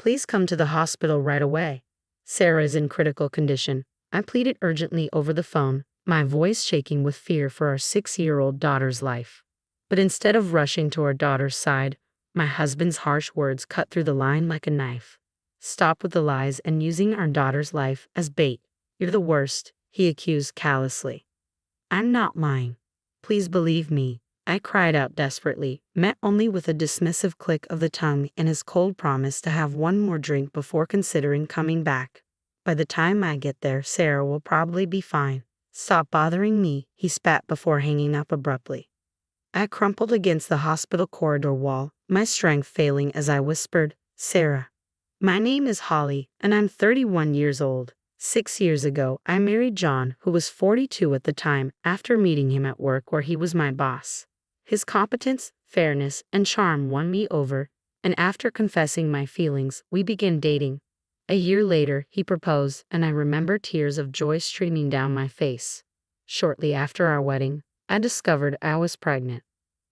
please come to the hospital right away? Sarah is in critical condition. I pleaded urgently over the phone, my voice shaking with fear for our 6-year-old daughter's life. But instead of rushing to our daughter's side, my husband's harsh words cut through the line like a knife. Stop with the lies and using our daughter's life as bait. You're the worst, he accused callously. I'm not lying. Please believe me, I cried out desperately, met only with a dismissive click of the tongue and his cold promise to have one more drink before considering coming back. By the time I get there, Sarah will probably be fine. Stop bothering me, he spat before hanging up abruptly. I crumpled against the hospital corridor wall, my strength failing as I whispered, Sarah. My name is Holly, and I'm 31 years old. 6 years ago, I married John, who was 42 at the time, after meeting him at work where he was my boss. His competence, fairness, and charm won me over, and after confessing my feelings, we began dating. A year later, he proposed, and I remember tears of joy streaming down my face. Shortly after our wedding, I discovered I was pregnant.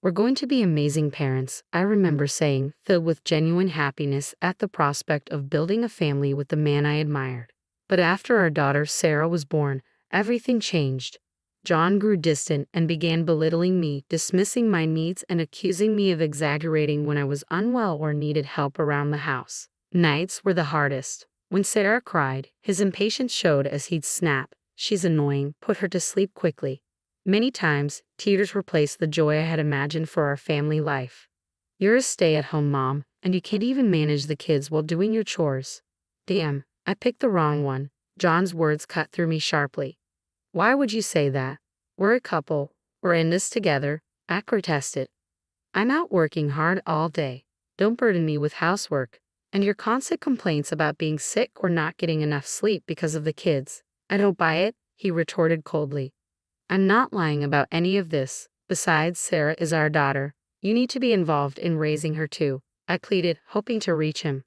We're going to be amazing parents, I remember saying, filled with genuine happiness at the prospect of building a family with the man I admired. But after our daughter Sarah was born, everything changed. John grew distant and began belittling me, dismissing my needs and accusing me of exaggerating when I was unwell or needed help around the house. Nights were the hardest. When Sarah cried, his impatience showed as he'd snap, "She's annoying, put her to sleep quickly." Many times, tears replaced the joy I had imagined for our family life. You're a stay-at-home mom, and you can't even manage the kids while doing your chores. Damn, I picked the wrong one. John's words cut through me sharply. Why would you say that? We're a couple. We're in this together, I protested. I'm out working hard all day. Don't burden me with housework. And your constant complaints about being sick or not getting enough sleep because of the kids. I don't buy it, he retorted coldly. I'm not lying about any of this. Besides, Sarah is our daughter. You need to be involved in raising her too, I pleaded, hoping to reach him.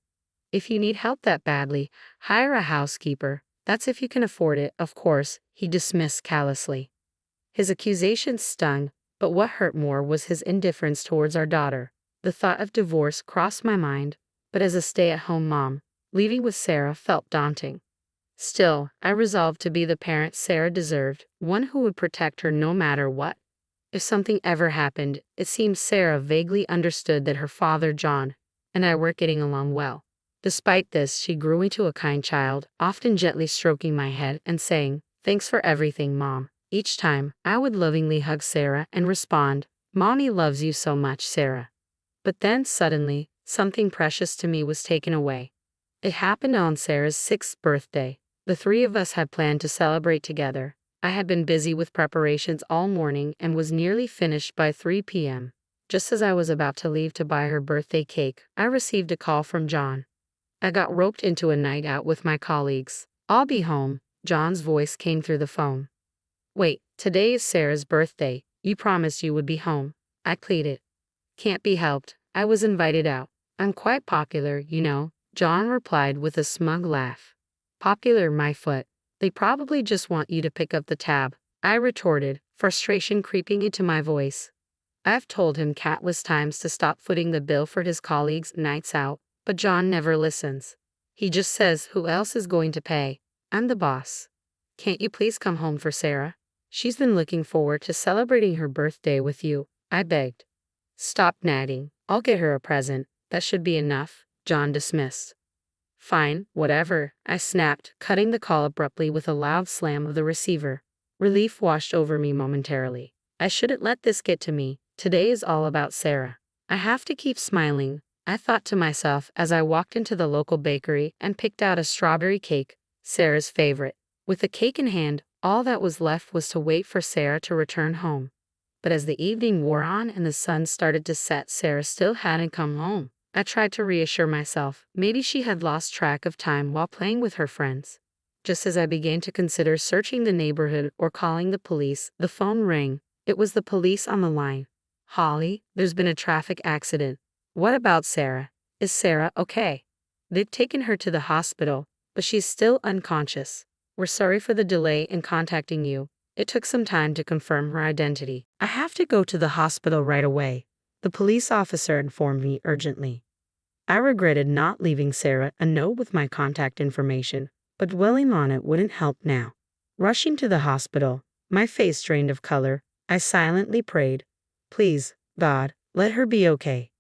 If you need help that badly, hire a housekeeper. That's if you can afford it, of course, he dismissed callously. His accusations stung, but what hurt more was his indifference towards our daughter. The thought of divorce crossed my mind, but as a stay-at-home mom, leaving with Sarah felt daunting. Still, I resolved to be the parent Sarah deserved, one who would protect her no matter what. If something ever happened, it seemed Sarah vaguely understood that her father, John, and I weren't getting along well. Despite this, she grew into a kind child, often gently stroking my head and saying, "Thanks for everything, Mom." Each time, I would lovingly hug Sarah and respond, "Mommy loves you so much, Sarah." But then, suddenly, something precious to me was taken away. It happened on Sarah's 6th birthday. The three of us had planned to celebrate together. I had been busy with preparations all morning and was nearly finished by 3 p.m. Just as I was about to leave to buy her birthday cake, I received a call from John. I got roped into a night out with my colleagues. "I'll be home," John's voice came through the phone. "Wait, today is Sarah's birthday. You promised you would be home," I pleaded. "Can't be helped. I was invited out. I'm quite popular, you know," John replied with a smug laugh. "Popular, my foot. They probably just want you to pick up the tab," I retorted, frustration creeping into my voice. I've told him countless times to stop footing the bill for his colleagues' nights out, but John never listens. He just says, "Who else is going to pay? I'm the boss." "Can't you please come home for Sarah? She's been looking forward to celebrating her birthday with you," I begged. "Stop nagging. I'll get her a present. That should be enough," John dismissed. "Fine, whatever," I snapped, cutting the call abruptly with a loud slam of the receiver. Relief washed over me momentarily. I shouldn't let this get to me. Today is all about Sarah. I have to keep smiling, I thought to myself as I walked into the local bakery and picked out a strawberry cake, Sarah's favorite. With the cake in hand, all that was left was to wait for Sarah to return home. But as the evening wore on and the sun started to set, Sarah still hadn't come home. I tried to reassure myself, maybe she had lost track of time while playing with her friends. Just as I began to consider searching the neighborhood or calling the police, the phone rang. It was the police on the line. "Holly, there's been a traffic accident." "What about Sarah? Is Sarah okay?" "They've taken her to the hospital, but she's still unconscious. We're sorry for the delay in contacting you. It took some time to confirm her identity. I have to go to the hospital right away," the police officer informed me urgently. I regretted not leaving Sarah a note with my contact information, but dwelling on it wouldn't help now. Rushing to the hospital, my face drained of color, I silently prayed, "Please, God, let her be okay."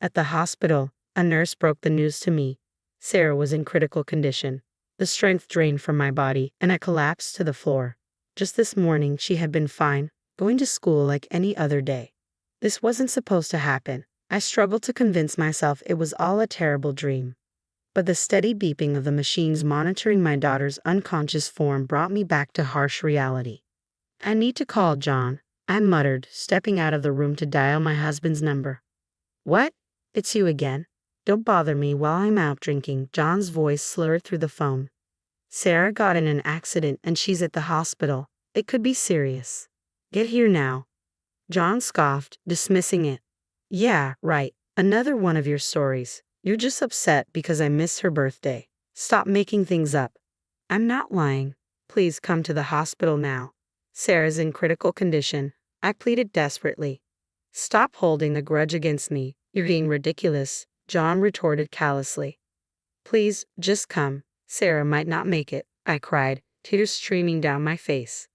At the hospital, a nurse broke the news to me. Sarah was in critical condition. The strength drained from my body, and I collapsed to the floor. Just this morning, she had been fine, going to school like any other day. This wasn't supposed to happen. I struggled to convince myself it was all a terrible dream. But the steady beeping of the machines monitoring my daughter's unconscious form brought me back to harsh reality. "I need to call John," I muttered, stepping out of the room to dial my husband's number. "What? It's you again? Don't bother me while I'm out drinking." John's voice slurred through the phone. "Sarah got in an accident and she's at the hospital. It could be serious. Get here now." John scoffed, dismissing it. "Yeah, right. Another one of your stories. You're just upset because I missed her birthday. Stop making things up." "I'm not lying. Please come to the hospital now. Sarah's in critical condition," I pleaded desperately. "Stop holding the grudge against me. You're being ridiculous," John retorted callously. "Please, just come. Sarah might not make it," I cried, tears streaming down my face.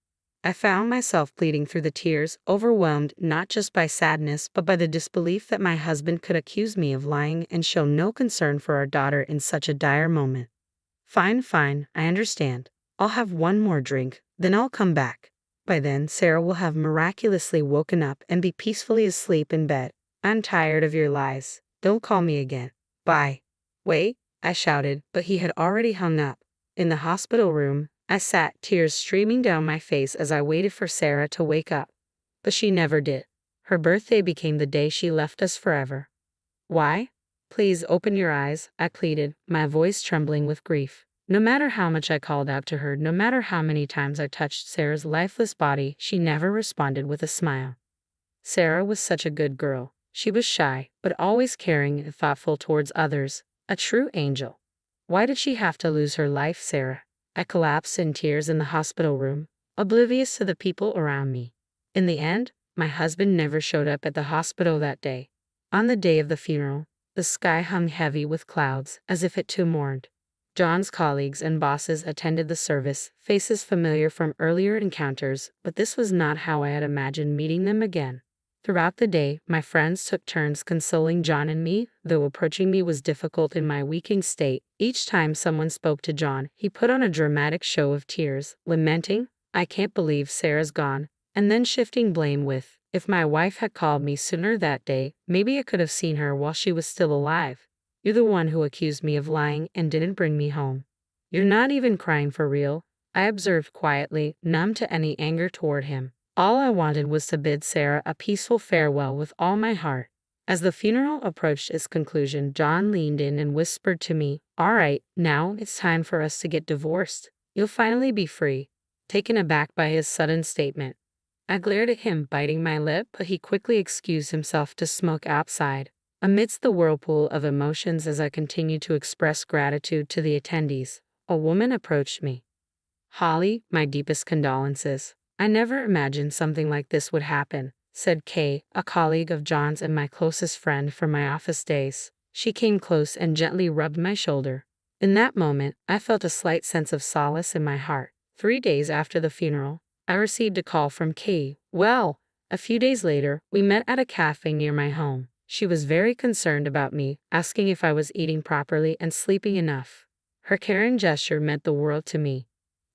I found myself pleading through the tears, overwhelmed not just by sadness but by the disbelief that my husband could accuse me of lying and show no concern for our daughter in such a dire moment. Fine, I understand. I'll have one more drink, then I'll come back. By then, Sarah will have miraculously woken up and be peacefully asleep in bed. I'm tired of your lies. Don't call me again. Bye." "Wait," I shouted, but he had already hung up. In the hospital room, I sat, tears streaming down my face as I waited for Sarah to wake up. But she never did. Her birthday became the day she left us forever. "Why? Please open your eyes," I pleaded, my voice trembling with grief. No matter how much I called out to her, no matter how many times I touched Sarah's lifeless body, she never responded with a smile. Sarah was such a good girl. She was shy, but always caring and thoughtful towards others. A true angel. Why did she have to lose her life, Sarah? I collapsed in tears in the hospital room, oblivious to the people around me. In the end, my husband never showed up at the hospital that day. On the day of the funeral, the sky hung heavy with clouds, as if it too mourned. John's colleagues and bosses attended the service, faces familiar from earlier encounters, but this was not how I had imagined meeting them again. Throughout the day, my friends took turns consoling John and me, though approaching me was difficult in my weakening state. Each time someone spoke to John, he put on a dramatic show of tears, lamenting, "I can't believe Sarah's gone," and then shifting blame with, "If my wife had called me sooner that day, maybe I could have seen her while she was still alive. You're the one who accused me of lying and didn't bring me home. You're not even crying for real," I observed quietly, numb to any anger toward him. All I wanted was to bid Sarah a peaceful farewell with all my heart. As the funeral approached its conclusion, John leaned in and whispered to me, "All right, now it's time for us to get divorced. You'll finally be free." Taken aback by his sudden statement, I glared at him, biting my lip, but he quickly excused himself to smoke outside. Amidst the whirlpool of emotions as I continued to express gratitude to the attendees, a woman approached me. "Holly, my deepest condolences. I never imagined something like this would happen," said Kay, a colleague of John's and my closest friend from my office days. She came close and gently rubbed my shoulder. In that moment, I felt a slight sense of solace in my heart. 3 days after the funeral, I received a call from Kay. A few days later, we met at a cafe near my home. She was very concerned about me, asking if I was eating properly and sleeping enough. Her caring gesture meant the world to me.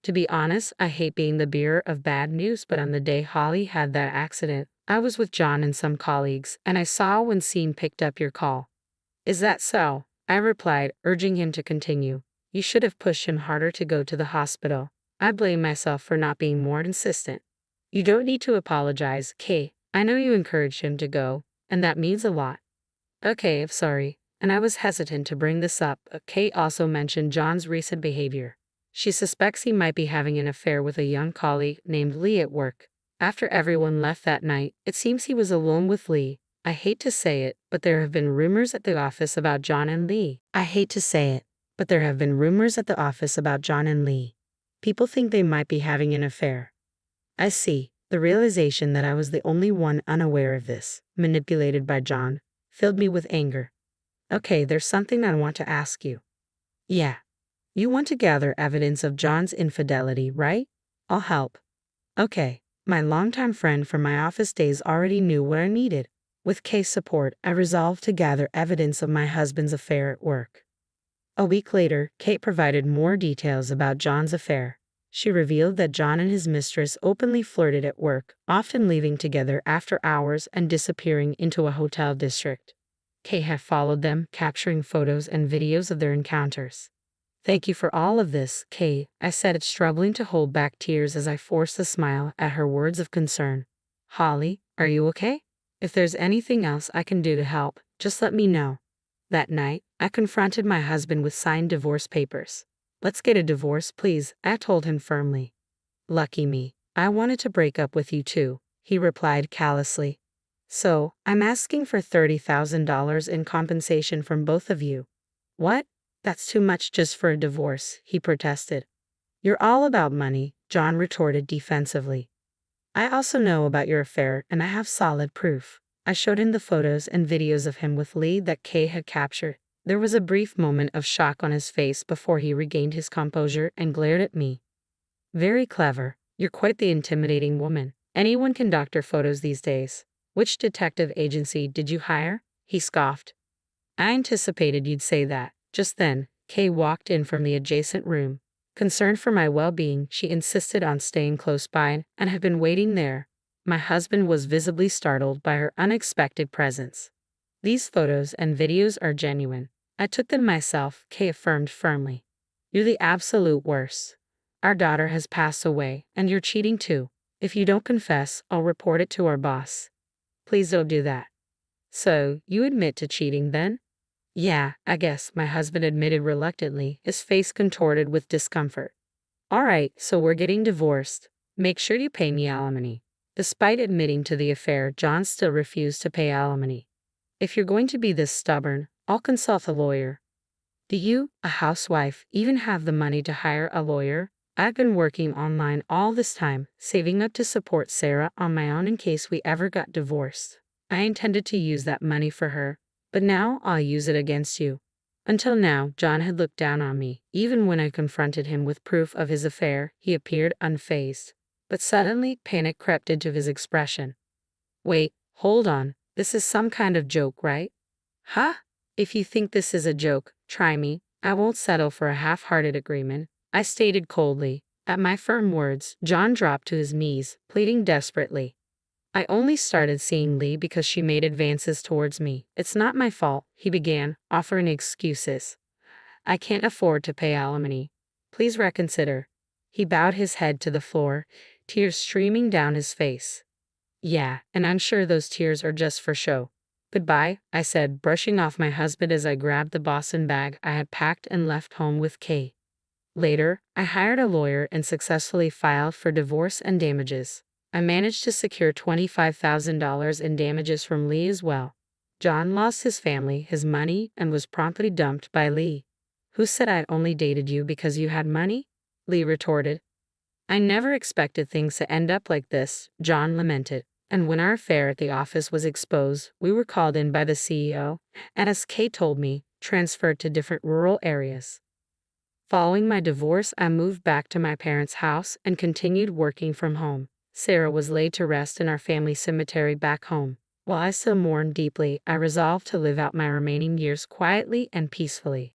To be honest, I hate being the bearer of bad news, but on the day Holly had that accident, I was with John and some colleagues, and I saw when Sean picked up your call. "Is that so?" I replied, urging him to continue. "You should have pushed him harder to go to the hospital. I blame myself for not being more insistent." "You don't need to apologize, Kay. I know you encouraged him to go, and that means a lot." "Okay, I'm sorry." And I was hesitant to bring this up, but Kay also mentioned John's recent behavior. She suspects he might be having an affair with a young colleague named Lee at work. After everyone left that night, it seems he was alone with Lee. I hate to say it, but there have been rumors at the office about John and Lee. People think they might be having an affair. I see. The realization that I was the only one unaware of this, manipulated by John, filled me with anger. Okay, there's something I want to ask you. Yeah. You want to gather evidence of John's infidelity, right? I'll help. Okay. My longtime friend from my office days already knew what I needed. With case support, I resolved to gather evidence of my husband's affair at work. A week later, Kate provided more details about John's affair. She revealed that John and his mistress openly flirted at work, often leaving together after hours and disappearing into a hotel district. Kate had followed them, capturing photos and videos of their encounters. Thank you for all of this, Kate, I said, struggling to hold back tears as I forced a smile at her words of concern. Holly, are you okay? If there's anything else I can do to help, just let me know. That night, I confronted my husband with signed divorce papers. Let's get a divorce, please, I told him firmly. Lucky me. I wanted to break up with you too, he replied callously. So, I'm asking for $30,000 in compensation from both of you. What? That's too much just for a divorce, he protested. You're all about money, John retorted defensively. I also know about your affair and I have solid proof. I showed him the photos and videos of him with Lee that Kay had captured. There was a brief moment of shock on his face before he regained his composure and glared at me. Very clever. You're quite the intimidating woman. Anyone can doctor photos these days. Which detective agency did you hire? He scoffed. I anticipated you'd say that. Just then, Kay walked in from the adjacent room. Concerned for my well-being, she insisted on staying close by and had been waiting there. My husband was visibly startled by her unexpected presence. These photos and videos are genuine. I took them myself, Kay affirmed firmly. You're the absolute worst. Our daughter has passed away, and you're cheating too. If you don't confess, I'll report it to our boss. Please don't do that. So, you admit to cheating then? Yeah, I guess, my husband admitted reluctantly, his face contorted with discomfort. All right, so we're getting divorced. Make sure you pay me alimony. Despite admitting to the affair, John still refused to pay alimony. If you're going to be this stubborn, I'll consult a lawyer. Do you, a housewife, even have the money to hire a lawyer? I've been working online all this time, saving up to support Sarah on my own in case we ever got divorced. I intended to use that money for her, but now I'll use it against you. Until now, John had looked down on me. Even when I confronted him with proof of his affair, he appeared unfazed. But suddenly, panic crept into his expression. Wait, hold on. This is some kind of joke, right? Huh? If you think this is a joke, try me. I won't settle for a half-hearted agreement, I stated coldly. At my firm words, John dropped to his knees, pleading desperately. I only started seeing Lee because she made advances towards me. It's not my fault, he began, offering excuses. I can't afford to pay alimony. Please reconsider. He bowed his head to the floor, tears streaming down his face. Yeah, and I'm sure those tears are just for show. Goodbye, I said, brushing off my husband as I grabbed the Boston bag I had packed and left home with Kay. Later, I hired a lawyer and successfully filed for divorce and damages. I managed to secure $25,000 in damages from Lee as well. John lost his family, his money, and was promptly dumped by Lee. Who said I'd only dated you because you had money? Lee retorted. I never expected things to end up like this, John lamented. And when our affair at the office was exposed, we were called in by the CEO, and as Kay told me, transferred to different rural areas. Following my divorce, I moved back to my parents' house and continued working from home. Sarah was laid to rest in our family cemetery back home. While I still mourned deeply, I resolved to live out my remaining years quietly and peacefully.